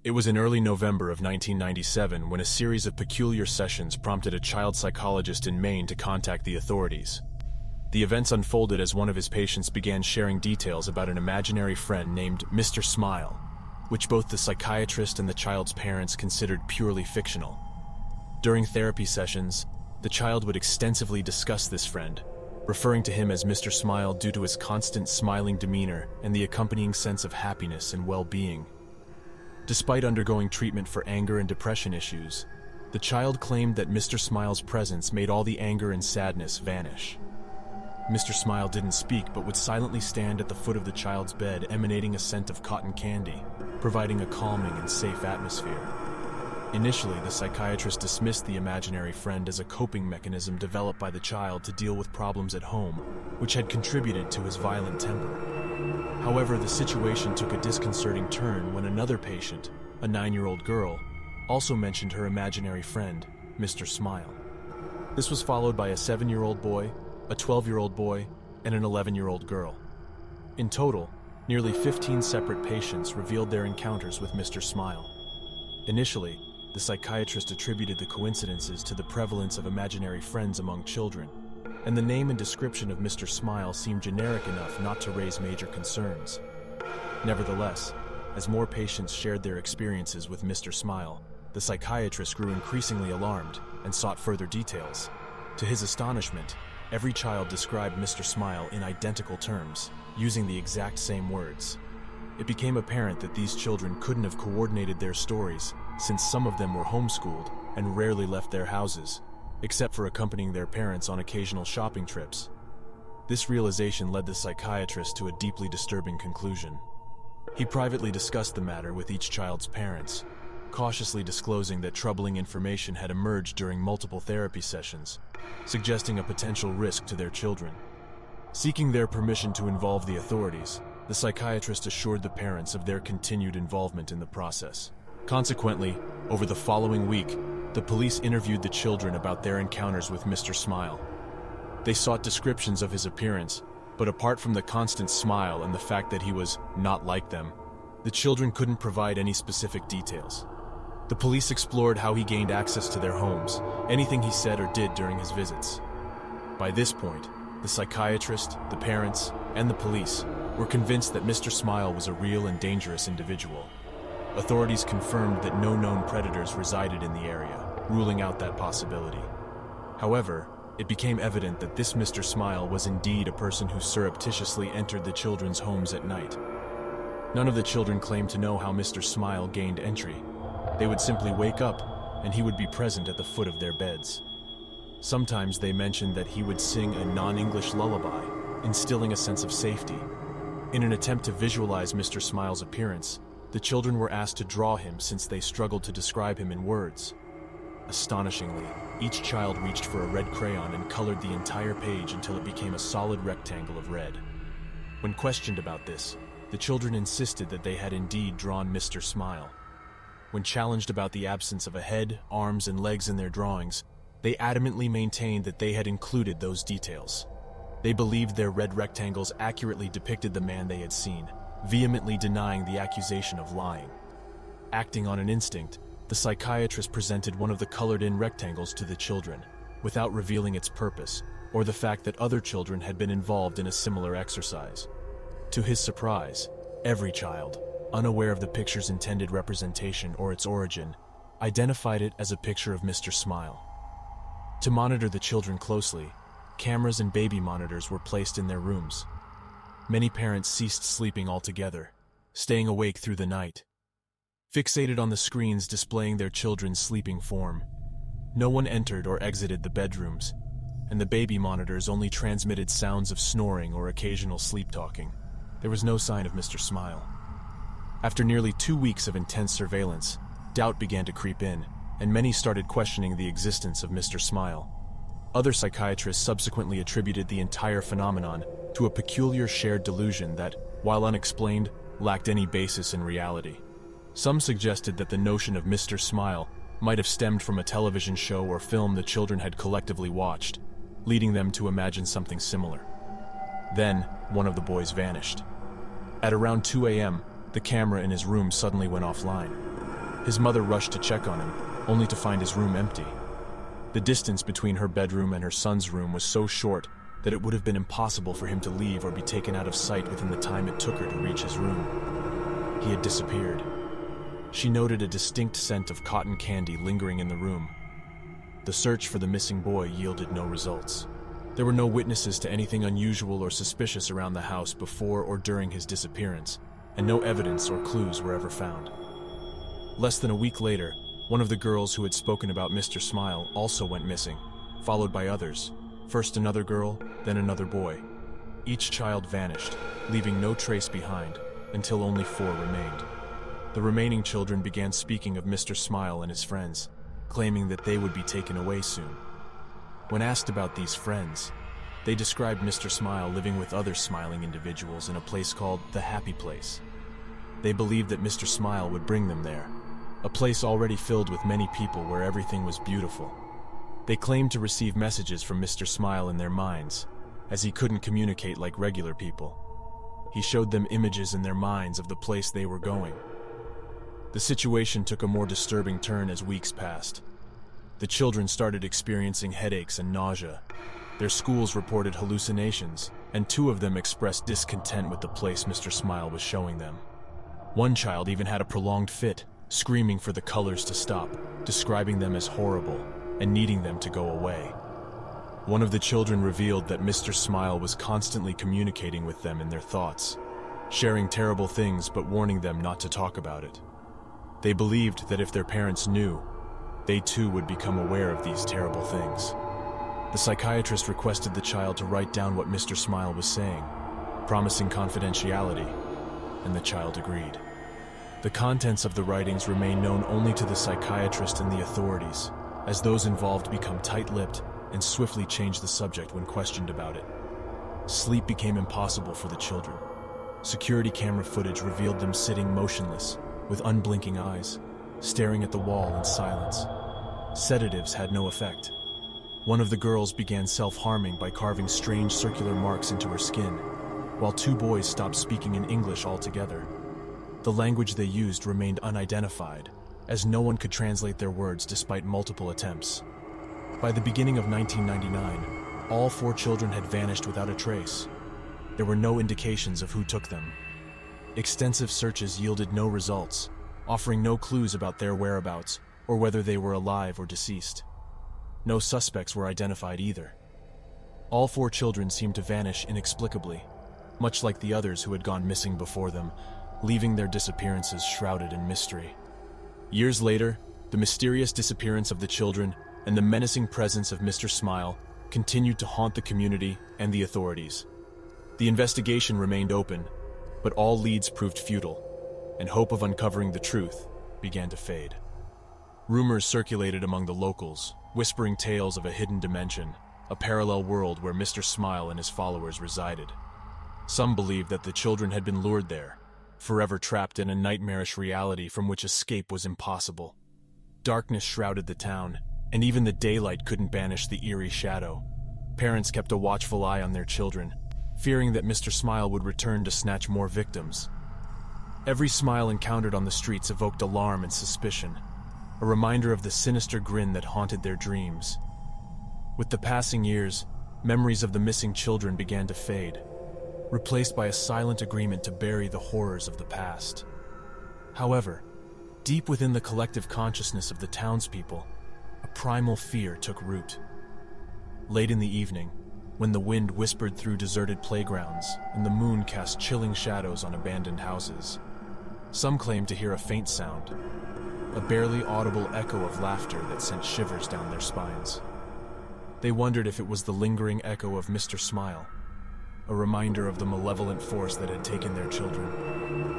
It was in early November of 1997 when a series of peculiar sessions prompted a child psychologist in Maine to contact the authorities. The events unfolded as one of his patients began sharing details about an imaginary friend named Mr. Smile, which both the psychiatrist and the child's parents considered purely fictional. During therapy sessions, the child would extensively discuss this friend, referring to him as Mr. Smile due to his constant smiling demeanor and the accompanying sense of happiness and well-being. Despite undergoing treatment for anger and depression issues, the child claimed that Mr. Smile's presence made all the anger and sadness vanish. Mr. Smile didn't speak but would silently stand at the foot of the child's bed, emanating a scent of cotton candy, providing a calming and safe atmosphere. Initially, the psychiatrist dismissed the imaginary friend as a coping mechanism developed by the child to deal with problems at home, which had contributed to his violent temper. However, the situation took a disconcerting turn when another patient, a 9-year-old girl, also mentioned her imaginary friend, Mr. Smile. This was followed by a 7-year-old boy, a 12-year-old boy, and an 11-year-old girl. In total, nearly 15 separate patients revealed their encounters with Mr. Smile. Initially, the psychiatrist attributed the coincidences to the prevalence of imaginary friends among children, and the name and description of Mr. Smile seemed generic enough not to raise major concerns. Nevertheless, as more patients shared their experiences with Mr. Smile, the psychiatrist grew increasingly alarmed and sought further details. To his astonishment, every child described Mr. Smile in identical terms, using the exact same words. It became apparent that these children couldn't have coordinated their stories, since some of them were homeschooled and rarely left their houses, except for accompanying their parents on occasional shopping trips. This realization led the psychiatrist to a deeply disturbing conclusion. He privately discussed the matter with each child's parents, cautiously disclosing that troubling information had emerged during multiple therapy sessions, suggesting a potential risk to their children. Seeking their permission to involve the authorities, the psychiatrist assured the parents of their continued involvement in the process. Consequently, over the following week, the police interviewed the children about their encounters with Mr. Smile. They sought descriptions of his appearance, but apart from the constant smile and the fact that he was not like them, the children couldn't provide any specific details. The police explored how he gained access to their homes, anything he said or did during his visits. By this point, the psychiatrist, the parents, and the police were convinced that Mr. Smile was a real and dangerous individual. Authorities confirmed that no known predators resided in the area, ruling out that possibility. However, it became evident that this Mr. Smile was indeed a person who surreptitiously entered the children's homes at night. None of the children claimed to know how Mr. Smile gained entry. They would simply wake up, and he would be present at the foot of their beds. Sometimes they mentioned that he would sing a non-English lullaby, instilling a sense of safety. In an attempt to visualize Mr. Smile's appearance, the children were asked to draw him since they struggled to describe him in words. Astonishingly, each child reached for a red crayon and colored the entire page until it became a solid rectangle of red. When questioned about this, the children insisted that they had indeed drawn Mr. Smile. When challenged about the absence of a head, arms, and legs in their drawings, they adamantly maintained that they had included those details. They believed their red rectangles accurately depicted the man they had seen, vehemently denying the accusation of lying. Acting on an instinct, the psychiatrist presented one of the colored-in rectangles to the children, without revealing its purpose, or the fact that other children had been involved in a similar exercise. To his surprise, every child, unaware of the picture's intended representation or its origin, identified it as a picture of Mr. Smile. To monitor the children closely, cameras and baby monitors were placed in their rooms. Many parents ceased sleeping altogether, staying awake through the night, fixated on the screens displaying their children's sleeping form. No one entered or exited the bedrooms, and the baby monitors only transmitted sounds of snoring or occasional sleep-talking. There was no sign of Mr. Smile. After nearly 2 weeks of intense surveillance, doubt began to creep in, and many started questioning the existence of Mr. Smile. Other psychiatrists subsequently attributed the entire phenomenon to a peculiar shared delusion that, while unexplained, lacked any basis in reality. Some suggested that the notion of Mr. Smile might have stemmed from a television show or film the children had collectively watched, leading them to imagine something similar. Then, one of the boys vanished. At around 2 a.m., the camera in his room suddenly went offline. His mother rushed to check on him, only to find his room empty. The distance between her bedroom and her son's room was so short that it would have been impossible for him to leave or be taken out of sight within the time it took her to reach his room. He had disappeared. She noted a distinct scent of cotton candy lingering in the room. The search for the missing boy yielded no results. There were no witnesses to anything unusual or suspicious around the house before or during his disappearance, and no evidence or clues were ever found. Less than a week later, one of the girls who had spoken about Mr. Smile also went missing, followed by others. First another girl, then another boy. Each child vanished, leaving no trace behind, until only 4 remained. The remaining children began speaking of Mr. Smile and his friends, claiming that they would be taken away soon. When asked about these friends, they described Mr. Smile living with other smiling individuals in a place called the Happy Place. They believed that Mr. Smile would bring them there, a place already filled with many people where everything was beautiful. They claimed to receive messages from Mr. Smile in their minds, as he couldn't communicate like regular people. He showed them images in their minds of the place they were going. The situation took a more disturbing turn as weeks passed. The children started experiencing headaches and nausea. Their schools reported hallucinations, and 2 of them expressed discontent with the place Mr. Smile was showing them. One child even had a prolonged fit, screaming for the colors to stop, describing them as horrible, and needing them to go away. One of the children revealed that Mr. Smile was constantly communicating with them in their thoughts, sharing terrible things but warning them not to talk about it. They believed that if their parents knew, they too would become aware of these terrible things. The psychiatrist requested the child to write down what Mr. Smile was saying, promising confidentiality, and the child agreed. The contents of the writings remain known only to the psychiatrist and the authorities, as those involved become tight-lipped and swiftly change the subject when questioned about it. Sleep became impossible for the children. Security camera footage revealed them sitting motionless, with unblinking eyes, staring at the wall in silence. Sedatives had no effect. One of the girls began self-harming by carving strange circular marks into her skin, while 2 boys stopped speaking in English altogether. The language they used remained unidentified, as no one could translate their words despite multiple attempts. By the beginning of 1999, all 4 children had vanished without a trace. There were no indications of who took them. Extensive searches yielded no results, offering no clues about their whereabouts or whether they were alive or deceased. No suspects were identified either. All 4 children seemed to vanish inexplicably, much like the others who had gone missing before them, leaving their disappearances shrouded in mystery. Years later, the mysterious disappearance of the children and the menacing presence of Mr. Smile continued to haunt the community and the authorities. The investigation remained open, but all leads proved futile, and hope of uncovering the truth began to fade. Rumors circulated among the locals, whispering tales of a hidden dimension, a parallel world where Mr. Smile and his followers resided. Some believed that the children had been lured there, forever trapped in a nightmarish reality from which escape was impossible. Darkness shrouded the town, and even the daylight couldn't banish the eerie shadow. Parents kept a watchful eye on their children, fearing that Mr. Smile would return to snatch more victims. Every Smile encountered on the streets evoked alarm and suspicion, a reminder of the sinister grin that haunted their dreams. With the passing years, memories of the missing children began to fade, replaced by a silent agreement to bury the horrors of the past. However, deep within the collective consciousness of the townspeople, a primal fear took root. Late in the evening, when the wind whispered through deserted playgrounds and the moon cast chilling shadows on abandoned houses, some claimed to hear a faint sound, a barely audible echo of laughter that sent shivers down their spines. They wondered if it was the lingering echo of Mr. Smile, a reminder of the malevolent force that had taken their children.